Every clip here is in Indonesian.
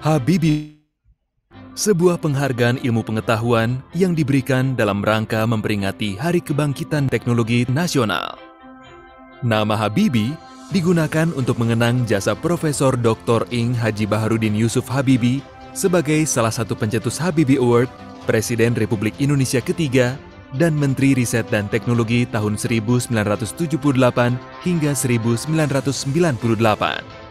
Habibie, sebuah penghargaan ilmu pengetahuan yang diberikan dalam rangka memperingati Hari Kebangkitan Teknologi Nasional. Nama Habibie digunakan untuk mengenang jasa Profesor Dr. Ing Haji Baharudin Yusuf Habibie sebagai salah satu pencetus Habibie Award, Presiden Republik Indonesia ketiga, dan Menteri Riset dan Teknologi tahun 1978 hingga 1998.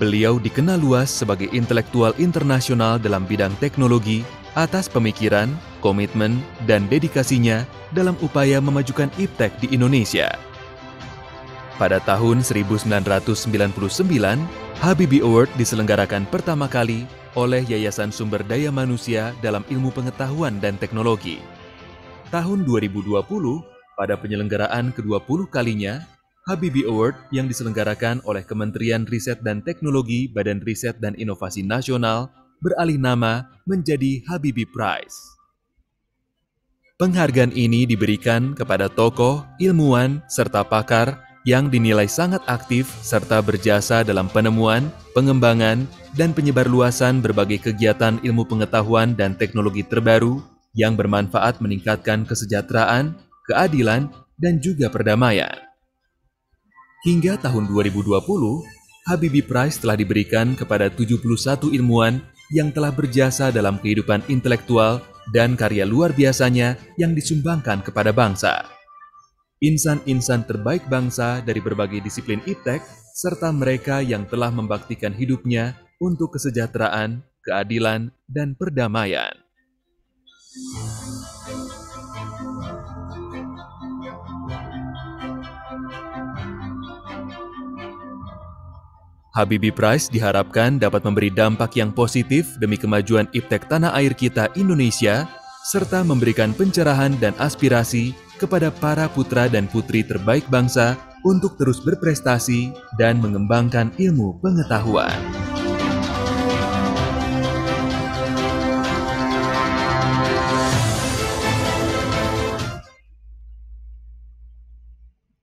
Beliau dikenal luas sebagai intelektual internasional dalam bidang teknologi atas pemikiran, komitmen, dan dedikasinya dalam upaya memajukan iptek di Indonesia. Pada tahun 1999, Habibie Award diselenggarakan pertama kali oleh Yayasan Sumber Daya Manusia dalam Ilmu Pengetahuan dan Teknologi. Tahun 2020, pada penyelenggaraan ke-20 kalinya, Habibie Award yang diselenggarakan oleh Kementerian Riset dan Teknologi Badan Riset dan Inovasi Nasional beralih nama menjadi Habibie Prize. Penghargaan ini diberikan kepada tokoh, ilmuwan, serta pakar yang dinilai sangat aktif serta berjasa dalam penemuan, pengembangan, dan penyebarluasan berbagai kegiatan ilmu pengetahuan dan teknologi terbaru yang bermanfaat meningkatkan kesejahteraan, keadilan, dan juga perdamaian. Hingga tahun 2020, Habibie Prize telah diberikan kepada 71 ilmuwan yang telah berjasa dalam kehidupan intelektual dan karya luar biasanya yang disumbangkan kepada bangsa. Insan-insan terbaik bangsa dari berbagai disiplin iptek, serta mereka yang telah membaktikan hidupnya untuk kesejahteraan, keadilan, dan perdamaian. Habibie Prize diharapkan dapat memberi dampak yang positif demi kemajuan iptek tanah air kita Indonesia, serta memberikan pencerahan dan aspirasi kepada para putra dan putri terbaik bangsa untuk terus berprestasi dan mengembangkan ilmu pengetahuan.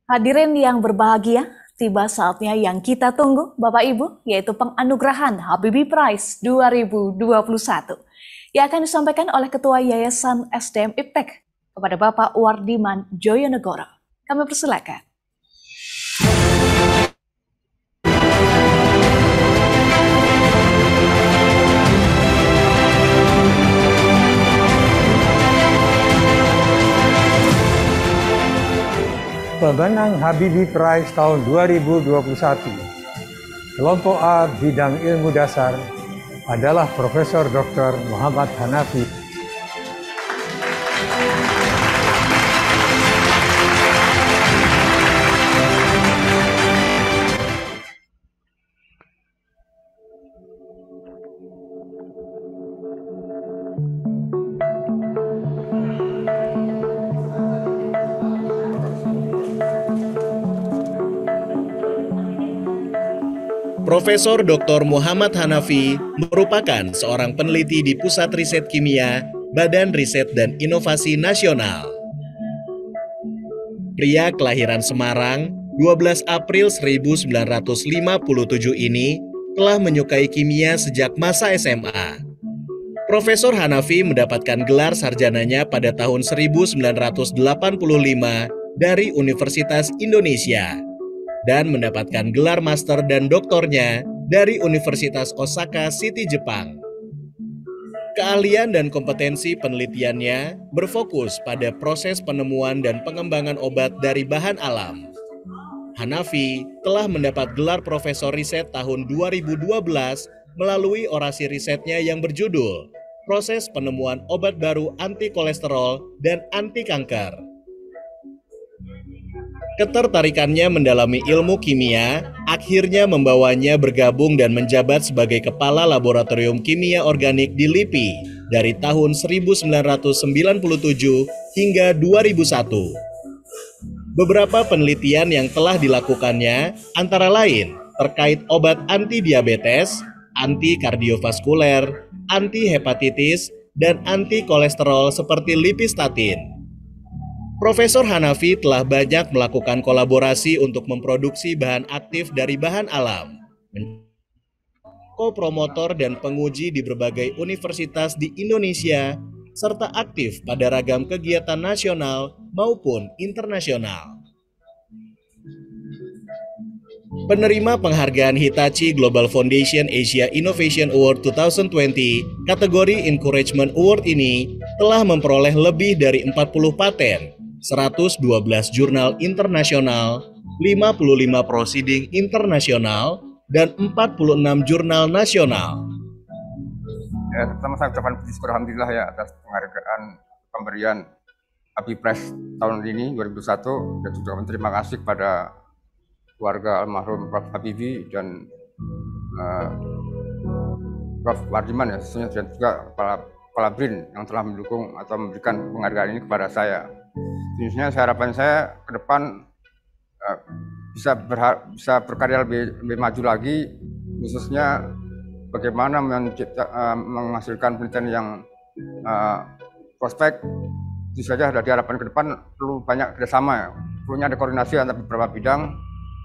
Hadirin yang berbahagia, tiba saatnya yang kita tunggu, Bapak Ibu, yaitu penganugerahan Habibie Prize 2021 yang akan disampaikan oleh Ketua Yayasan SDM Iptek kepada Bapak Wardiman Joyonegoro. Kami persilakan. Pemenang Habibie Prize tahun 2021, kelompok A bidang ilmu dasar adalah Profesor Dr. Muhammad Hanafi. Profesor Dr. Muhammad Hanafi merupakan seorang peneliti di Pusat Riset Kimia, Badan Riset dan Inovasi Nasional. Pria kelahiran Semarang, 12 April 1957 ini telah menyukai kimia sejak masa SMA. Profesor Hanafi mendapatkan gelar sarjananya pada tahun 1985 dari Universitas Indonesia dan mendapatkan gelar master dan doktornya dari Universitas Osaka City, Jepang. Keahlian dan kompetensi penelitiannya berfokus pada proses penemuan dan pengembangan obat dari bahan alam. Hanafi telah mendapat gelar Profesor Riset tahun 2012 melalui orasi risetnya yang berjudul Proses Penemuan Obat Baru Anti Kolesterol dan Anti Kanker. Ketertarikannya mendalami ilmu kimia akhirnya membawanya bergabung dan menjabat sebagai Kepala Laboratorium Kimia Organik di LIPI dari tahun 1997 hingga 2001. Beberapa penelitian yang telah dilakukannya antara lain terkait obat anti diabetes, anti kardiovaskuler, anti hepatitis, dan anti kolesterol seperti lipistatin. Profesor Hanafi telah banyak melakukan kolaborasi untuk memproduksi bahan aktif dari bahan alam. kopromotor dan penguji di berbagai universitas di Indonesia, serta aktif pada ragam kegiatan nasional maupun internasional. Penerima penghargaan Hitachi Global Foundation Asia Innovation Award 2020 kategori Encouragement Award ini telah memperoleh lebih dari 40 paten, 112 jurnal internasional, 55 proceeding internasional, dan 46 jurnal nasional. Ya, pertama saya ucapkan puji syukur alhamdulillah ya atas penghargaan pemberian Habibie Prize tahun ini 2021, dan juga terima kasih kepada keluarga almarhum Prof. Habibie dan Prof. Wardiman ya, dan juga Kepala BRIN yang telah mendukung atau memberikan penghargaan ini kepada saya. Sebenarnya harapan saya ke depan bisa berkarya lebih maju lagi, khususnya bagaimana menghasilkan penelitian yang prospek. Itu saja dari harapan ke depan perlu banyak kerjasama ya. Perlunya ada koordinasi antara beberapa bidang.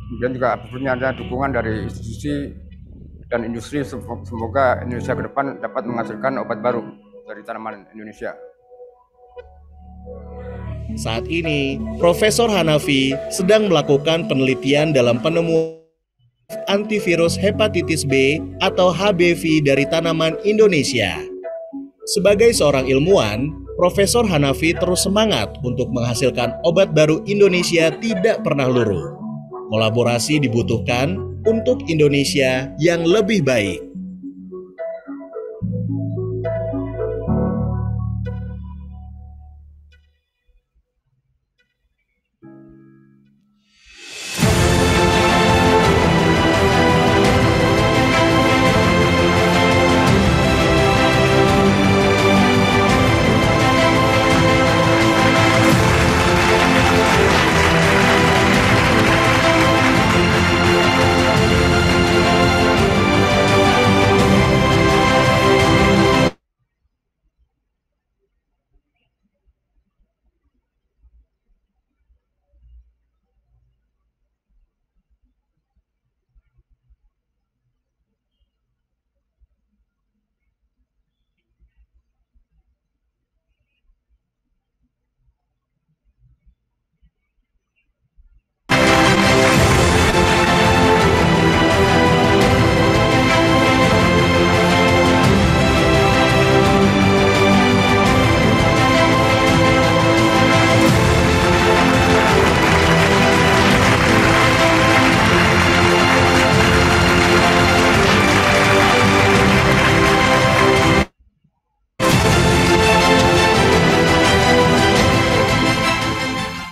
Kemudian juga perlunya ada dukungan dari institusi dan industri. Semoga Indonesia ke depan dapat menghasilkan obat baru dari tanaman Indonesia. Saat ini, Profesor Hanafi sedang melakukan penelitian dalam penemuan antivirus hepatitis B atau HBV dari tanaman Indonesia. Sebagai seorang ilmuwan, Profesor Hanafi terus semangat untuk menghasilkan obat baru Indonesia tidak pernah luruh. Kolaborasi dibutuhkan untuk Indonesia yang lebih baik.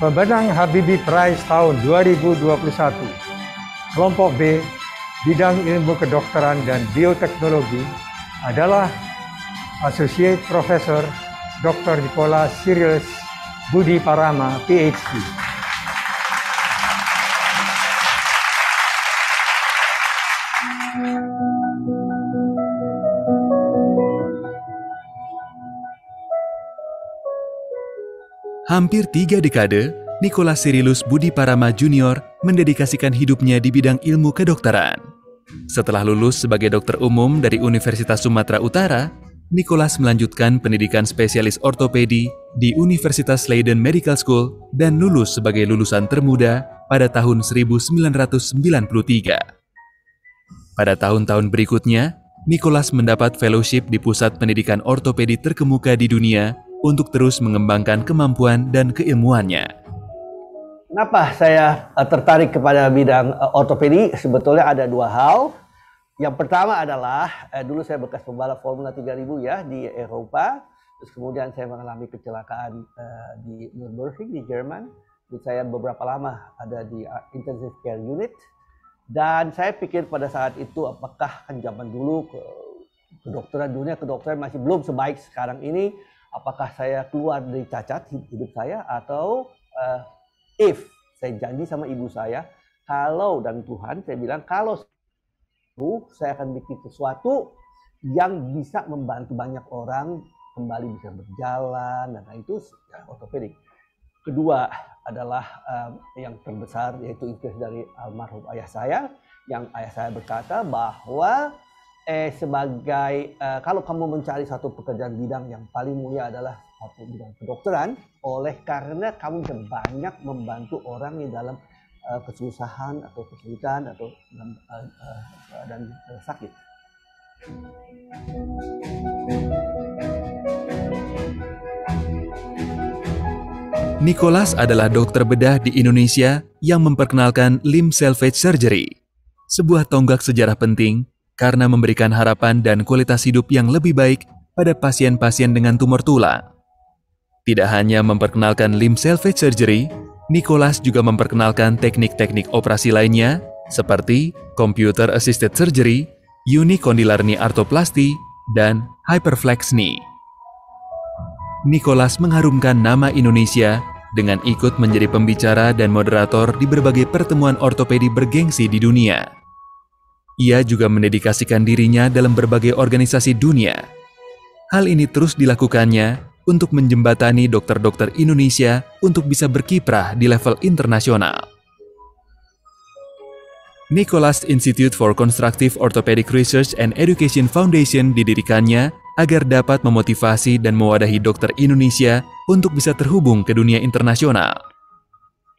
Pemenang Habibie Prize tahun 2021, kelompok B, bidang ilmu kedokteran dan bioteknologi adalah Associate Professor Dr. Nicholas Cyrillus Budi Parama, PhD. Hampir 3 dekade, Nicholas Cyrillus Budi Parama Junior mendedikasikan hidupnya di bidang ilmu kedokteran. Setelah lulus sebagai dokter umum dari Universitas Sumatera Utara, Nicholas melanjutkan pendidikan spesialis ortopedi di Universitas Leiden Medical School dan lulus sebagai lulusan termuda pada tahun 1993. Pada tahun-tahun berikutnya, Nicholas mendapat fellowship di pusat pendidikan ortopedi terkemuka di dunia untuk terus mengembangkan kemampuan dan keilmuannya. Kenapa saya tertarik kepada bidang ortopedi? Sebetulnya ada dua hal. Yang pertama adalah, dulu saya bekas pembalap Formula 3000 ya di Eropa. Terus kemudian saya mengalami kecelakaan di Nürburgring di Jerman. Terus saya beberapa lama ada di intensive care unit. Dan saya pikir pada saat itu apakah kan zaman dulu kedokteran, dunia kedokteran masih belum sebaik sekarang ini. Apakah saya keluar dari cacat hidup saya atau if saya janji sama ibu saya, kalau dan Tuhan saya bilang kalau saya akan bikin sesuatu yang bisa membantu banyak orang kembali bisa berjalan, dan itu ya, ortopedik. Kedua adalah yang terbesar yaitu inspirasi dari almarhum ayah saya, yang ayah saya berkata bahwa sebagai kalau kamu mencari satu pekerjaan bidang yang paling mulia adalah satu bidang kedokteran, oleh karena kamu bisa banyak membantu orang yang dalam kesusahan atau kesulitan atau dalam keadaan sakit. Nicholas adalah dokter bedah di Indonesia yang memperkenalkan limb salvage surgery, sebuah tonggak sejarah penting karena memberikan harapan dan kualitas hidup yang lebih baik pada pasien-pasien dengan tumor tulang. Tidak hanya memperkenalkan limb salvage surgery, Nicholas juga memperkenalkan teknik-teknik operasi lainnya seperti computer assisted surgery, unicondylar knee arthroplasty, dan hyperflex knee. Nicholas mengharumkan nama Indonesia dengan ikut menjadi pembicara dan moderator di berbagai pertemuan ortopedi bergengsi di dunia. Ia juga mendedikasikan dirinya dalam berbagai organisasi dunia. Hal ini terus dilakukannya untuk menjembatani dokter-dokter Indonesia untuk bisa berkiprah di level internasional. Nicholas Institute for Constructive Orthopedic Research and Education Foundation didirikannya agar dapat memotivasi dan mewadahi dokter Indonesia untuk bisa terhubung ke dunia internasional.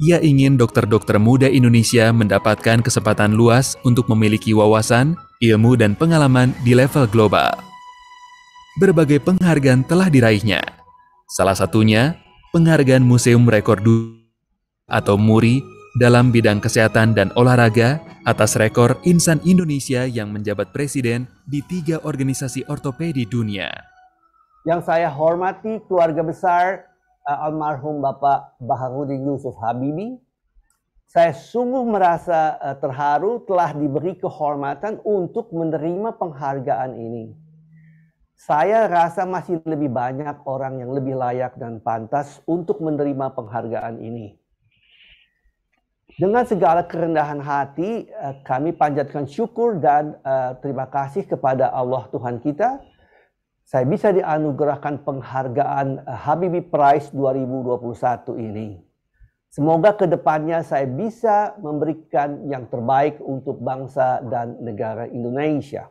Ia ingin dokter-dokter muda Indonesia mendapatkan kesempatan luas untuk memiliki wawasan, ilmu, dan pengalaman di level global. Berbagai penghargaan telah diraihnya. Salah satunya, penghargaan Museum Rekor atau MURI dalam bidang kesehatan dan olahraga atas rekor insan Indonesia yang menjabat presiden di 3 organisasi ortopedi dunia. Yang saya hormati keluarga besar almarhum Bapak Baharudin Yusuf Habibie, saya sungguh merasa terharu telah diberi kehormatan untuk menerima penghargaan ini. Saya rasa masih lebih banyak orang yang lebih layak dan pantas untuk menerima penghargaan ini. Dengan segala kerendahan hati, kami panjatkan syukur dan terima kasih kepada Allah Tuhan kita. Saya bisa dianugerahkan penghargaan Habibie Prize 2021 ini. Semoga ke depannya saya bisa memberikan yang terbaik untuk bangsa dan negara Indonesia.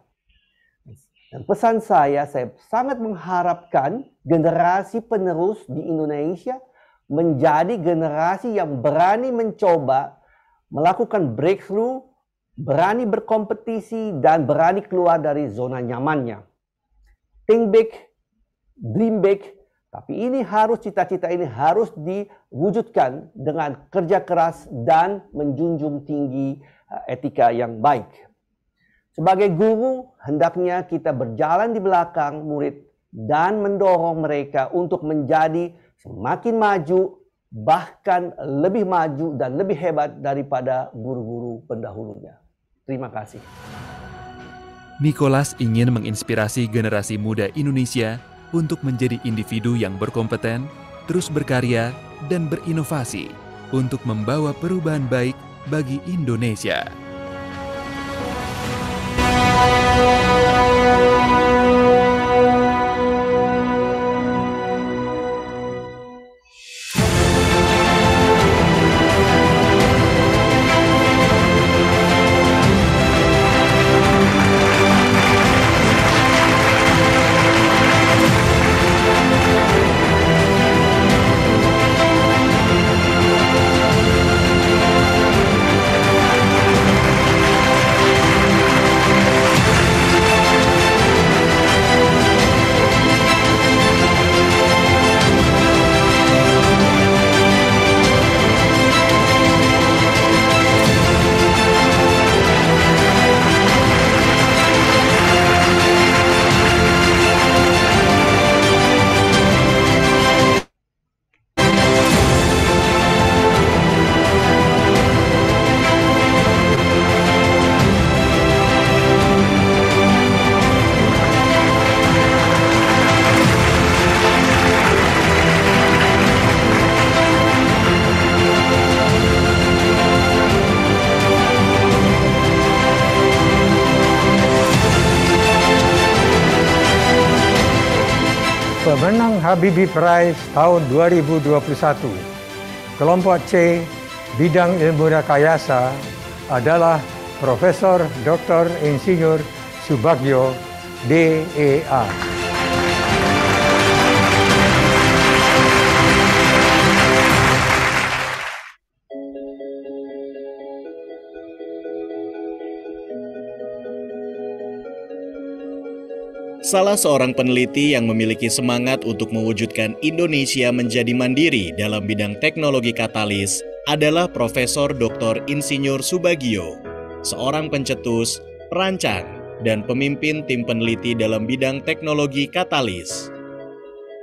Dan pesan saya sangat mengharapkan generasi penerus di Indonesia menjadi generasi yang berani mencoba, melakukan breakthrough, berani berkompetisi, dan berani keluar dari zona nyamannya. Think big, dream big, tapi cita-cita ini harus diwujudkan dengan kerja keras dan menjunjung tinggi etika yang baik. Sebagai guru, hendaknya kita berjalan di belakang murid dan mendorong mereka untuk menjadi semakin maju, bahkan lebih maju dan lebih hebat daripada guru-guru pendahulunya. Terima kasih. Nicholas ingin menginspirasi generasi muda Indonesia untuk menjadi individu yang berkompeten, terus berkarya, dan berinovasi untuk membawa perubahan baik bagi Indonesia. Pemenang Habibie Prize tahun 2021, kelompok C, bidang ilmu rekayasa adalah Profesor Dr. Insinyur Subagio, DEA. Salah seorang peneliti yang memiliki semangat untuk mewujudkan Indonesia menjadi mandiri dalam bidang teknologi katalis adalah Profesor Dr. Insinyur Subagio, seorang pencetus, perancang, dan pemimpin tim peneliti dalam bidang teknologi katalis.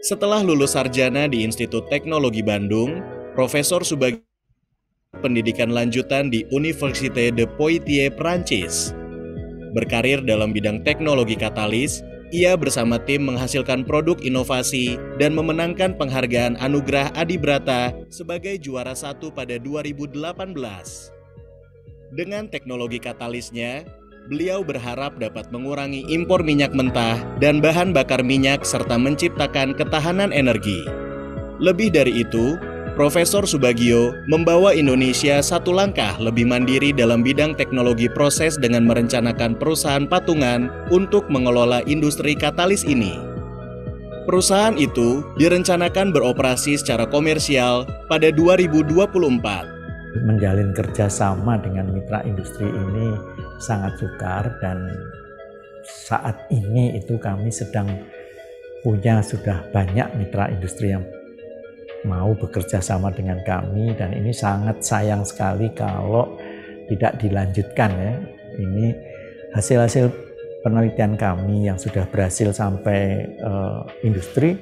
Setelah lulus sarjana di Institut Teknologi Bandung, Profesor Subagio pendidikan lanjutan di Université de Poitiers, Prancis. Berkarir dalam bidang teknologi katalis, ia bersama tim menghasilkan produk inovasi dan memenangkan penghargaan Anugerah Adi Brata sebagai juara 1 pada 2018. Dengan teknologi katalisnya, beliau berharap dapat mengurangi impor minyak mentah dan bahan bakar minyak serta menciptakan ketahanan energi. Lebih dari itu, Profesor Subagio membawa Indonesia satu langkah lebih mandiri dalam bidang teknologi proses dengan merencanakan perusahaan patungan untuk mengelola industri katalis ini. Perusahaan itu direncanakan beroperasi secara komersial pada 2024. Menjalin kerjasama dengan mitra industri ini sangat sukar, dan saat ini itu kami sedang punya sudah banyak mitra industri yang mau bekerja sama dengan kami, dan ini sangat sayang sekali kalau tidak dilanjutkan ya. Ini hasil-hasil penelitian kami yang sudah berhasil sampai industri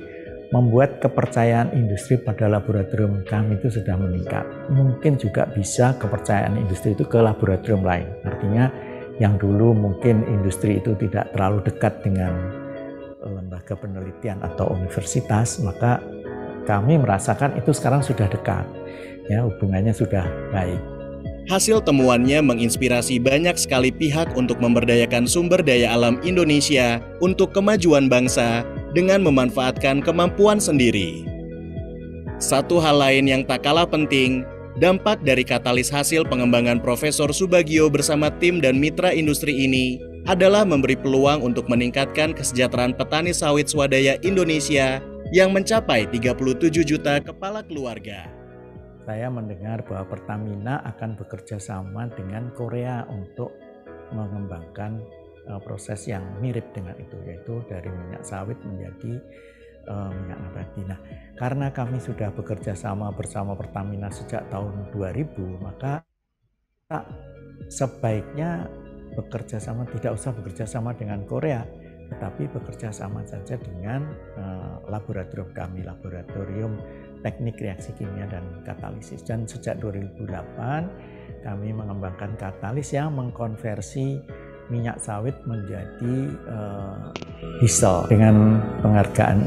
membuat kepercayaan industri pada laboratorium kami itu sudah meningkat. Mungkin juga bisa kepercayaan industri itu ke laboratorium lain. Artinya yang dulu mungkin industri itu tidak terlalu dekat dengan lembaga penelitian atau universitas, maka kami merasakan itu sekarang sudah dekat, ya, hubungannya sudah baik. Hasil temuannya menginspirasi banyak sekali pihak untuk memberdayakan sumber daya alam Indonesia untuk kemajuan bangsa dengan memanfaatkan kemampuan sendiri. Satu hal lain yang tak kalah penting, dampak dari katalis hasil pengembangan Profesor Subagio bersama tim dan mitra industri ini adalah memberi peluang untuk meningkatkan kesejahteraan petani sawit swadaya Indonesia yang mencapai 37 juta kepala keluarga. Saya mendengar bahwa Pertamina akan bekerja sama dengan Korea untuk mengembangkan proses yang mirip dengan itu, yaitu dari minyak sawit menjadi minyak nabati. Nah, karena kami sudah bekerja sama bersama Pertamina sejak tahun 2000, maka sebaiknya tidak usah bekerja sama dengan Korea, tetapi bekerja sama saja dengan laboratorium kami, Laboratorium Teknik Reaksi Kimia dan Katalisis. Dan sejak 2008 kami mengembangkan katalis yang mengkonversi minyak sawit menjadi diesel. Dengan penghargaan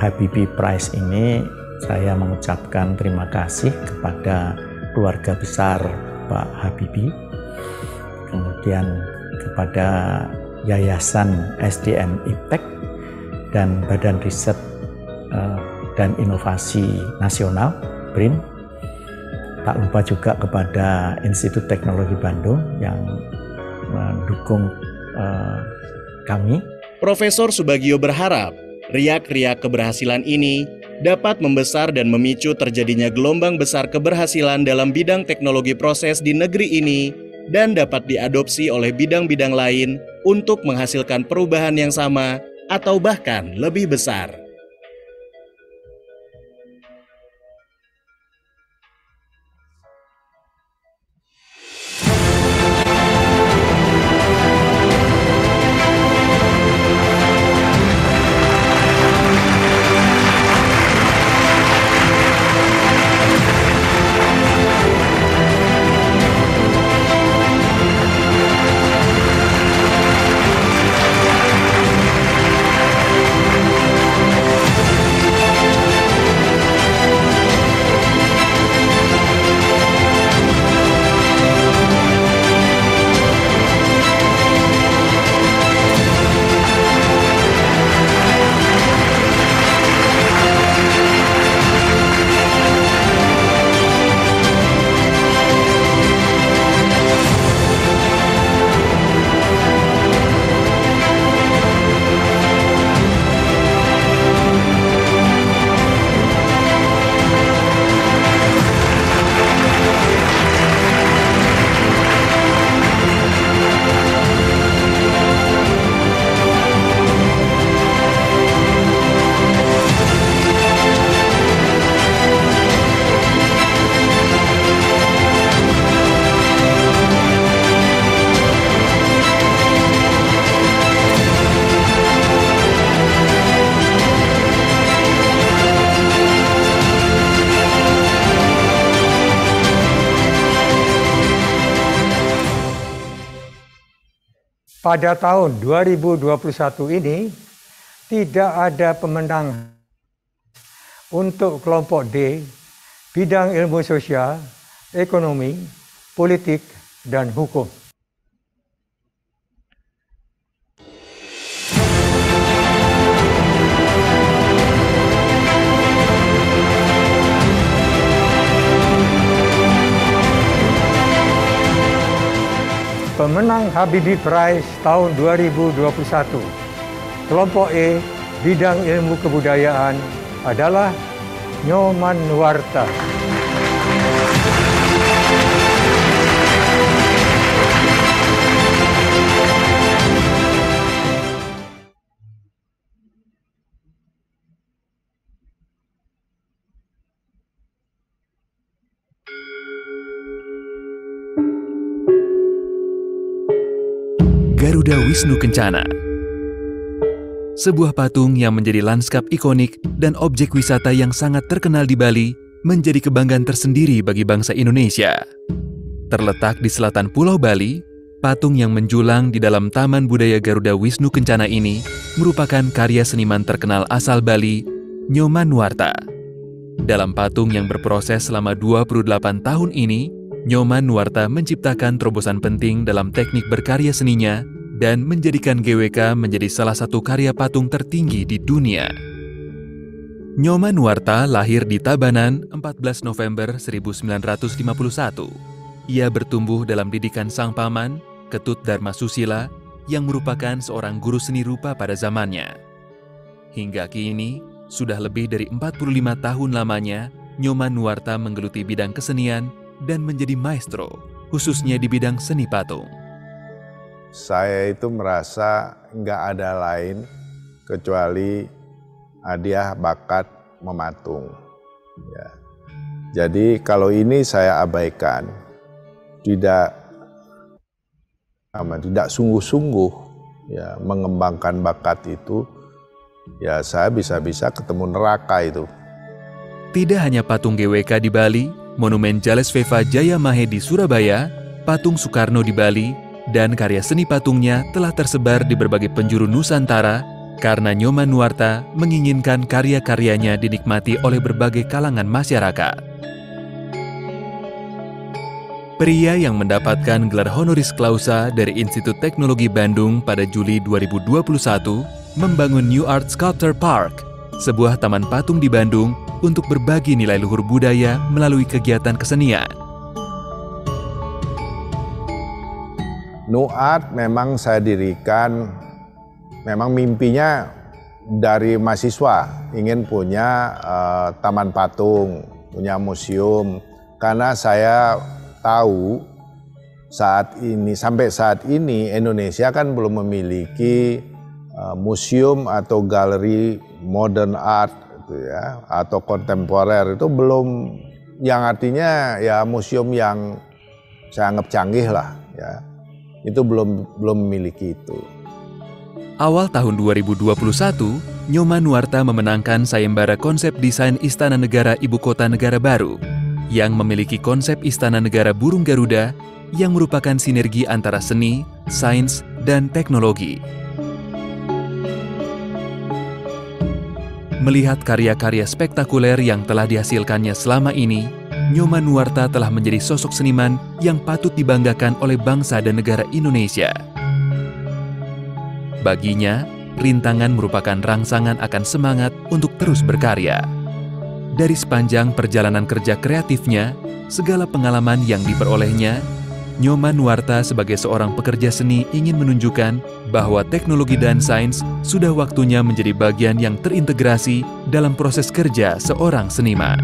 Habibie Prize ini, saya mengucapkan terima kasih kepada keluarga besar Pak Habibie, kemudian kepada Yayasan SDM Iptek dan Badan Riset dan Inovasi Nasional BRIN. Tak lupa juga kepada Institut Teknologi Bandung yang mendukung kami. Profesor Subagio berharap riak-riak keberhasilan ini dapat membesar dan memicu terjadinya gelombang besar keberhasilan dalam bidang teknologi proses di negeri ini dan dapat diadopsi oleh bidang-bidang lain untuk menghasilkan perubahan yang sama atau bahkan lebih besar. pada tahun 2021 ini tidak ada pemenang untuk kelompok D, bidang ilmu sosial, ekonomi, politik, dan hukum. Pemenang Habibie Prize tahun 2021, kelompok E, bidang ilmu kebudayaan adalah Nyoman Nuarta. Garuda Wisnu Kencana, sebuah patung yang menjadi lanskap ikonik dan objek wisata yang sangat terkenal di Bali, menjadi kebanggaan tersendiri bagi bangsa Indonesia. Terletak di selatan Pulau Bali, patung yang menjulang di dalam Taman Budaya Garuda Wisnu Kencana ini merupakan karya seniman terkenal asal Bali, Nyoman Nuarta. Dalam patung yang berproses selama 28 tahun ini, Nyoman Nuarta menciptakan terobosan penting dalam teknik berkarya seninya dan menjadikan GWK menjadi salah satu karya patung tertinggi di dunia. Nyoman Nuarta lahir di Tabanan 14 November 1951. Ia bertumbuh dalam didikan sang paman, Ketut Dharma Susila, yang merupakan seorang guru seni rupa pada zamannya. Hingga kini, sudah lebih dari 45 tahun lamanya, Nyoman Nuarta menggeluti bidang kesenian dan menjadi maestro, khususnya di bidang seni patung. Saya itu merasa nggak ada lain kecuali hadiah bakat mematung. Ya. Jadi kalau ini saya abaikan, tidak sungguh-sungguh ya, mengembangkan bakat itu, ya saya bisa-bisa ketemu neraka itu. Tidak hanya patung GWK di Bali, Monumen Jalesveva Jaya Mahe di Surabaya, patung Soekarno di Bali, dan karya seni patungnya telah tersebar di berbagai penjuru Nusantara karena Nyoman Nuarta menginginkan karya-karyanya dinikmati oleh berbagai kalangan masyarakat. Pria yang mendapatkan gelar honoris clausa dari Institut Teknologi Bandung pada Juli 2021 membangun New Art Sculpture Park, sebuah taman patung di Bandung untuk berbagi nilai luhur budaya melalui kegiatan kesenian. New Art memang saya dirikan, memang mimpinya dari mahasiswa, ingin punya taman patung, punya museum. Karena saya tahu sampai saat ini Indonesia kan belum memiliki museum atau galeri modern art ya, atau kontemporer, itu belum, yang artinya ya museum yang saya anggap canggih lah ya, itu belum memiliki itu. Awal tahun 2021, Nyoman Nuarta memenangkan sayembara konsep desain Istana Negara Ibu Kota Negara Baru yang memiliki konsep Istana Negara Burung Garuda yang merupakan sinergi antara seni, sains, dan teknologi. Melihat karya-karya spektakuler yang telah dihasilkannya selama ini, Nyoman Nuarta telah menjadi sosok seniman yang patut dibanggakan oleh bangsa dan negara Indonesia. Baginya, rintangan merupakan rangsangan akan semangat untuk terus berkarya. Dari sepanjang perjalanan kerja kreatifnya, segala pengalaman yang diperolehnya, Nyoman Nuarta sebagai seorang pekerja seni ingin menunjukkan bahwa teknologi dan sains sudah waktunya menjadi bagian yang terintegrasi dalam proses kerja seorang seniman.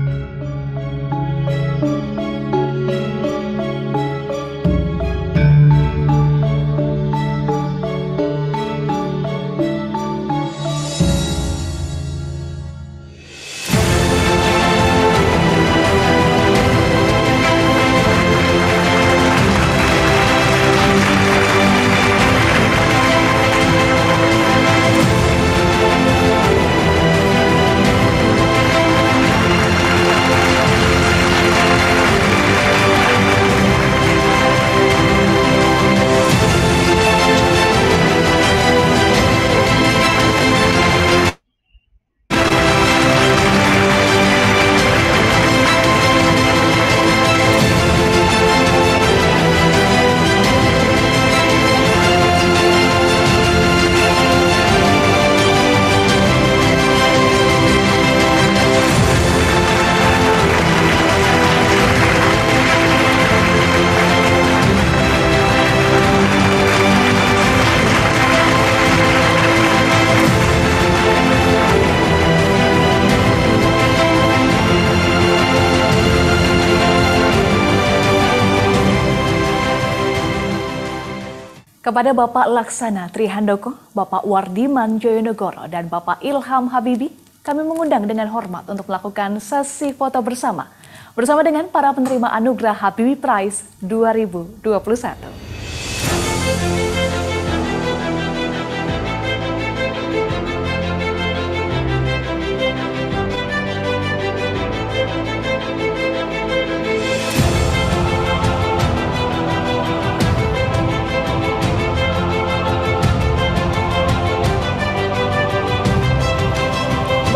Kepada Bapak Laksana Trihandoko, Bapak Wardiman Joyonegoro, dan Bapak Ilham Habibi, kami mengundang dengan hormat untuk melakukan sesi foto bersama dengan para penerima anugerah Habibie Prize 2021.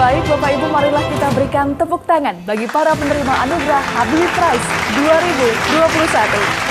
Baik Bapak Ibu, marilah kita berikan tepuk tangan bagi para penerima anugerah Habibie Prize 2021.